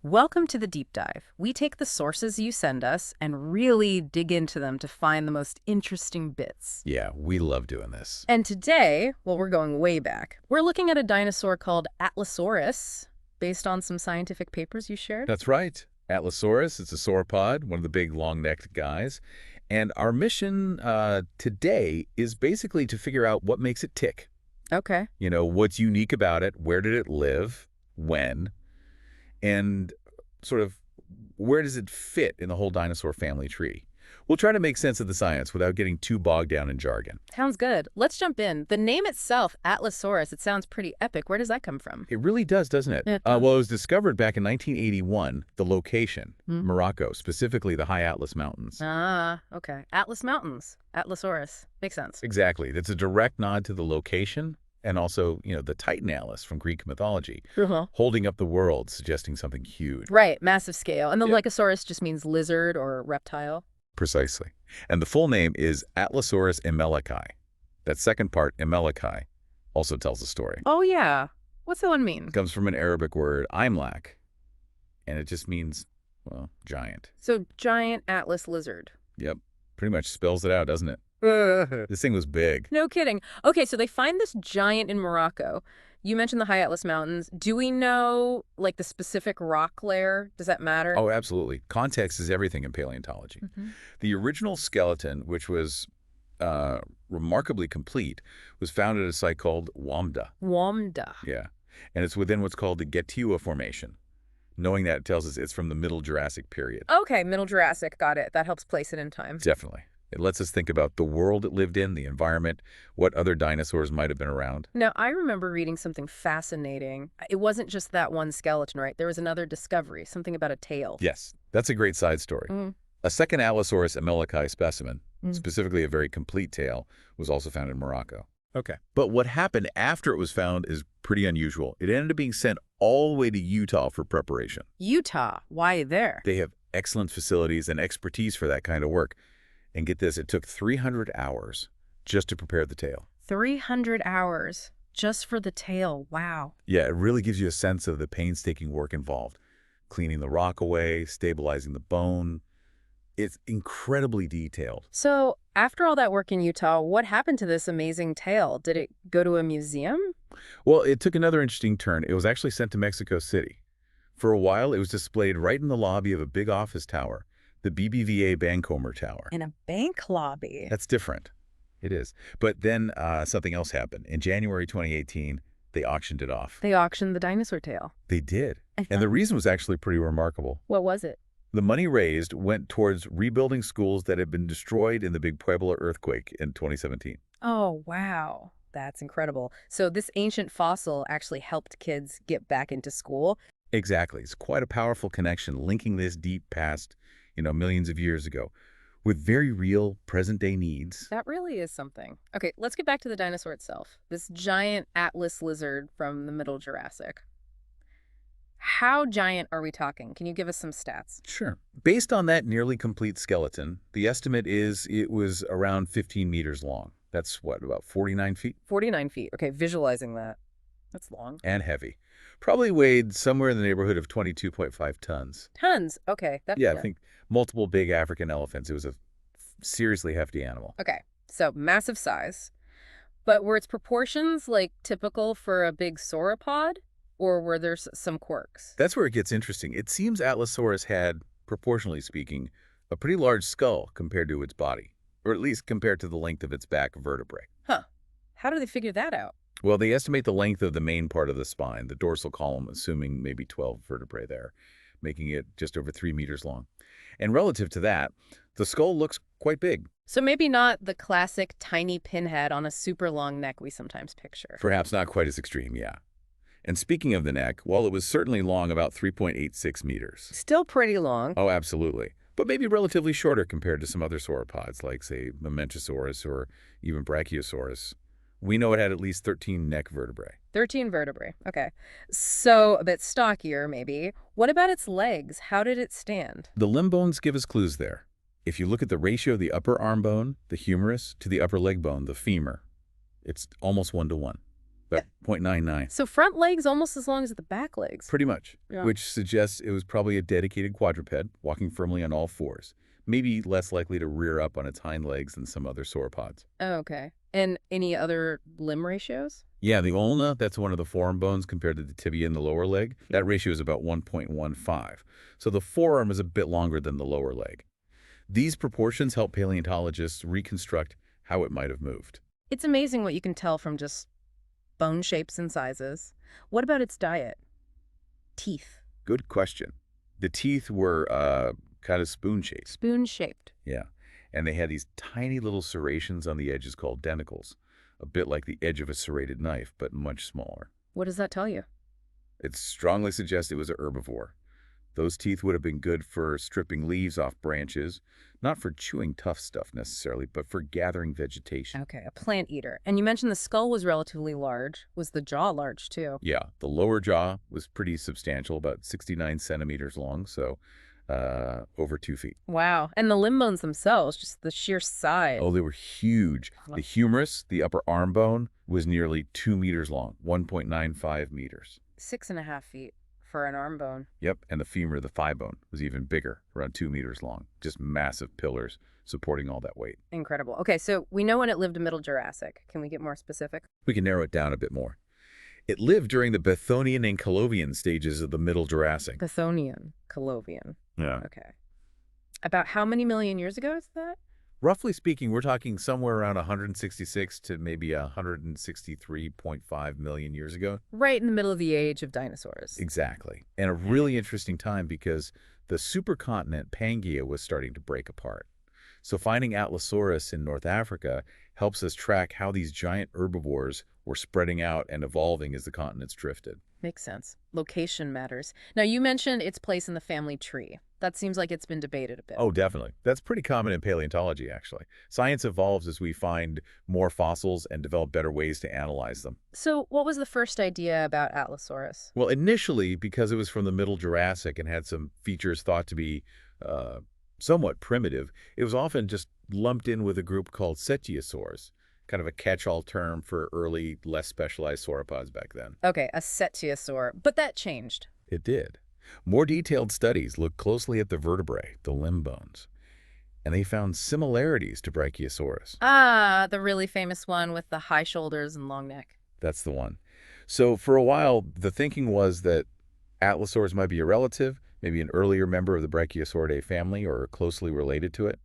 Welcome to the deep dive. We take the sources you send us and really dig into them to find the most interesting bits. Yeah, we love doing this. And today, well, we're going way back. We're looking at a dinosaur called Atlasaurus, based on some scientific papers you shared. That's right. Atlasaurus, it's a sauropod, one of the big long-necked guys. And our mission today is basically to figure out what makes it tick. Okay. You know, what's unique about it, where did it live, when, and sort of where does it fit in the whole dinosaur family tree? We'll try to make sense of the science without getting too bogged down in jargon. Sounds good. Let's jump in. The name itself, Atlasaurus, it sounds pretty epic. Where does that come from? It really does, doesn't it? It does. Well, it was discovered back in 1981, the location, Morocco, specifically the High Atlas Mountains. Ah, okay. Atlas Mountains. Atlasaurus. Makes sense. Exactly. That's a direct nod to the location and also, the Titan Atlas from Greek mythology, holding up the world, suggesting something huge. Right, massive scale. And the Yep. Lycosaurus just means lizard or reptile. Precisely. And the full name is Atlasaurus emelikai. That second part, emelikai, also tells the story. Oh, yeah. What's that one mean? It comes from an Arabic word, imlak, and it just means, well, giant. So, giant Atlas lizard. Yep. Pretty much spells it out, doesn't it? This thing was big. No kidding. Okay, so they find this giant in Morocco. You mentioned the High Atlas Mountains. Do we know, like, the specific rock layer? Does that matter? Oh, absolutely. Context is everything in paleontology. The original skeleton, which was remarkably complete, was found at a site called Wamda. Wamda. Yeah. And it's within what's called the Getiwa Formation. Knowing that tells us it's from the Middle Jurassic period. Okay, Middle Jurassic. Got it. That helps place it in time. Definitely. It lets us think about the world it lived in, the environment, what other dinosaurs might have been around. Now, I remember reading something fascinating. It wasn't just that one skeleton, right? There was another discovery, something about a tail. Yes, that's a great side story. A second Atlasaurus emelikai specimen, specifically a very complete tail, was also found in Morocco. Okay. But what happened after it was found is pretty unusual. It ended up being sent all the way to Utah for preparation. Utah. Why there? They have excellent facilities and expertise for that kind of work. And get this, it took 300 hours just to prepare the tail. 300 hours just for the tail. Wow. Yeah, it really gives you a sense of the painstaking work involved. Cleaning the rock away, stabilizing the bone. It's incredibly detailed. So after all that work in Utah, what happened to this amazing tail? Did it go to a museum? Well, it took another interesting turn. It was actually sent to Mexico City. For a while, it was displayed right in the lobby of a big office tower, the BBVA Bancomer Tower. In a bank lobby. That's different. It is. But then something else happened. In January 2018, they auctioned it off. They auctioned the dinosaur tail. They did. And the reason was actually pretty remarkable. What was it? The money raised went towards rebuilding schools that had been destroyed in the big Puebla earthquake in 2017. Oh, wow. That's incredible. So this ancient fossil actually helped kids get back into school. Exactly. It's quite a powerful connection linking this deep past, millions of years ago with very real present-day needs. That really is something. Okay, let's get back to the dinosaur itself. This giant Atlas lizard from the Middle Jurassic. How giant are we talking? Can you give us some stats? Sure. Based on that nearly complete skeleton, the estimate is it was around 15 meters long. That's what, about 49 feet? 49 feet. Okay, visualizing that. That's long. And heavy. Probably weighed somewhere in the neighborhood of 22.5 tons. Tons. Okay. Yeah, I think multiple big African elephants. It was a seriously hefty animal. Okay, so massive size. But were its proportions like typical for a big sauropod? Or were there some quirks? That's where it gets interesting. It seems Atlasaurus had, proportionally speaking, a pretty large skull compared to its body, or at least compared to the length of its back vertebrae. Huh. How do they figure that out? Well, they estimate the length of the main part of the spine, the dorsal column, assuming maybe 12 vertebrae there, making it just over 3 meters long. And relative to that, the skull looks quite big. So maybe not the classic tiny pinhead on a super long neck we sometimes picture. Perhaps not quite as extreme, yeah. And speaking of the neck, while it was certainly long, about 3.86 meters. Still pretty long. Oh, absolutely. But maybe relatively shorter compared to some other sauropods, like, say, Mamentosaurus or even Brachiosaurus. We know it had at least 13 neck vertebrae. 13 vertebrae. Okay. So a bit stockier, maybe. What about its legs? How did it stand? The limb bones give us clues there. If you look at the ratio of the upper arm bone, the humerus, to the upper leg bone, the femur, it's almost 1-to-1. about 0.99. So front legs almost as long as the back legs. Pretty much, Yeah. which suggests it was probably a dedicated quadruped, walking firmly on all fours, maybe less likely to rear up on its hind legs than some other sauropods. Oh, okay. And any other limb ratios? Yeah, the ulna, that's one of the forearm bones compared to the tibia in the lower leg. That ratio is about 1.15. So the forearm is a bit longer than the lower leg. These proportions help paleontologists reconstruct how it might have moved. It's amazing what you can tell from just bone shapes and sizes. What about its diet? Teeth. Good question. The teeth were kind of spoon-shaped. Spoon-shaped. Yeah, and they had these tiny little serrations on the edges called denticles, a bit like the edge of a serrated knife, but much smaller. What does that tell you? It strongly suggests it was a herbivore. Those teeth would have been good for stripping leaves off branches, not for chewing tough stuff necessarily, but for gathering vegetation. Okay, a plant eater. And you mentioned the skull was relatively large. Was the jaw large, too? Yeah, the lower jaw was pretty substantial, about 69 centimeters long, so over 2 feet. Wow. And the limb bones themselves, just the sheer size. Oh, they were huge. The humerus, the upper arm bone, was nearly 2 meters long, 1.95 meters. 6.5 feet for an arm bone. Yep, and the femur, the thigh bone, was even bigger, around 2 meters long. Just massive pillars supporting all that weight. Incredible. Okay, so we know when it lived in Middle Jurassic. Can we get more specific? We can narrow it down a bit more. It lived during the Bathonian and Calovian stages of the Middle Jurassic. Bathonian, Calovian. Yeah. Okay. About how many million years ago is that? Roughly speaking, we're talking somewhere around 166 to maybe 163.5 million years ago. Right in the middle of the age of dinosaurs. Exactly. And a really interesting time because the supercontinent Pangaea was starting to break apart. So finding Atlasaurus in North Africa helps us track how these giant herbivores were spreading out and evolving as the continents drifted. Makes sense. Location matters. Now, you mentioned its place in the family tree. That seems like it's been debated a bit. Oh, definitely. That's pretty common in paleontology, actually. Science evolves as we find more fossils and develop better ways to analyze them. So what was the first idea about Atlasaurus? Well, initially, because it was from the Middle Jurassic and had some features thought to be somewhat primitive, it was often just lumped in with a group called Cetiosaurs, kind of a catch-all term for early, less specialized sauropods back then. Okay, a Cetiosaur. But that changed. It did. More detailed studies looked closely at the vertebrae, the limb bones, and they found similarities to Brachiosaurus. Ah, the really famous one with the high shoulders and long neck. That's the one. So for a while, the thinking was that Atlasaurus might be a relative, maybe an earlier member of the Brachiosauridae family or closely related to it,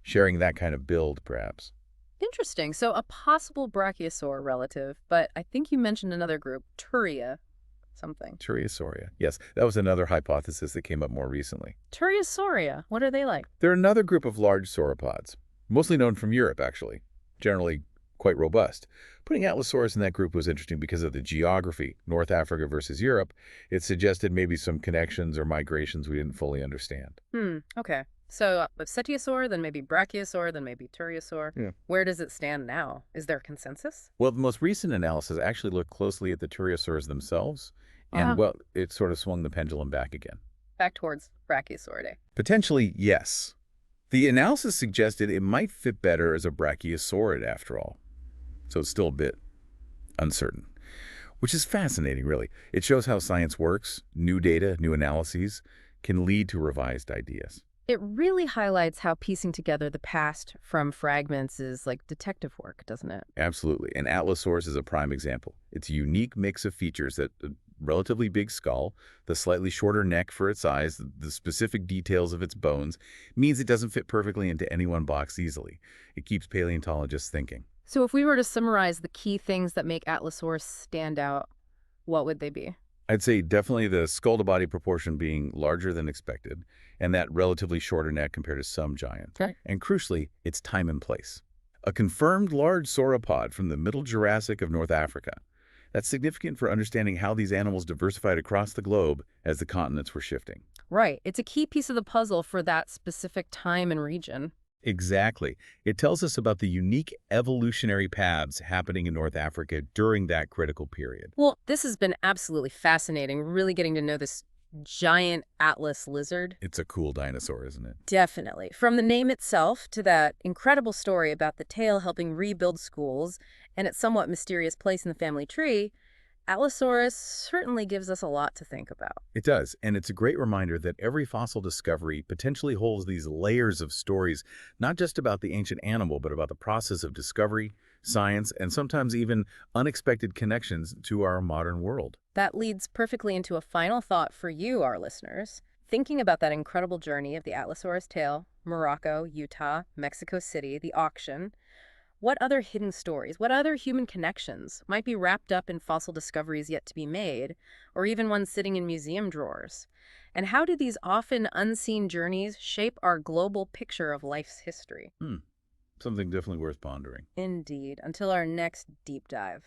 sharing that kind of build, perhaps. Interesting. So a possible brachiosaur relative, but I think you mentioned another group, Turia something. Turiasauria. Yes, that was another hypothesis that came up more recently. Turiasauria. What are they like? They're another group of large sauropods, mostly known from Europe, actually, generally quite robust. Putting Atlasaurus in that group was interesting because of the geography, North Africa versus Europe. It suggested maybe some connections or migrations we didn't fully understand. Okay. So Cetiosaur, then maybe Brachiosaur, then maybe Turiasaur. Yeah. Where does it stand now? Is there consensus? Well, the most recent analysis actually looked closely at the Turiasaurs themselves, and, well, it sort of swung the pendulum back again. Back towards Brachiosauridae. Potentially, yes. The analysis suggested it might fit better as a brachiosaurid after all. So it's still a bit uncertain, which is fascinating, really. It shows how science works. New data, new analyses can lead to revised ideas. It really highlights how piecing together the past from fragments is like detective work, doesn't it? Absolutely. And Atlasaurus is a prime example. It's a unique mix of features that relatively big skull, the slightly shorter neck for its eyes, the specific details of its bones, means it doesn't fit perfectly into any one box easily. It keeps paleontologists thinking. So if we were to summarize the key things that make Atlasaurus stand out, what would they be? I'd say definitely the skull-to-body proportion being larger than expected, and that relatively shorter neck compared to some giants. Okay. And crucially, its time and place. A confirmed large sauropod from the Middle Jurassic of North Africa. That's significant for understanding how these animals diversified across the globe as the continents were shifting. Right. It's a key piece of the puzzle for that specific time and region. Exactly. It tells us about the unique evolutionary paths happening in North Africa during that critical period. Well, this has been absolutely fascinating, really getting to know this giant Atlas lizard? It's a cool dinosaur, isn't it? Definitely. From the name itself to that incredible story about the tail helping rebuild schools and its somewhat mysterious place in the family tree, Atlasaurus certainly gives us a lot to think about. It does, and it's a great reminder that every fossil discovery potentially holds these layers of stories, not just about the ancient animal, but about the process of discovery, science, and sometimes even unexpected connections to our modern world. That leads perfectly into a final thought for you, our listeners. Thinking about that incredible journey of the Atlasaurus tail, Morocco, Utah, Mexico City, the auction, what other hidden stories, what other human connections might be wrapped up in fossil discoveries yet to be made, or even ones sitting in museum drawers? And how do these often unseen journeys shape our global picture of life's history? Something definitely worth pondering. Indeed. Until our next deep dive.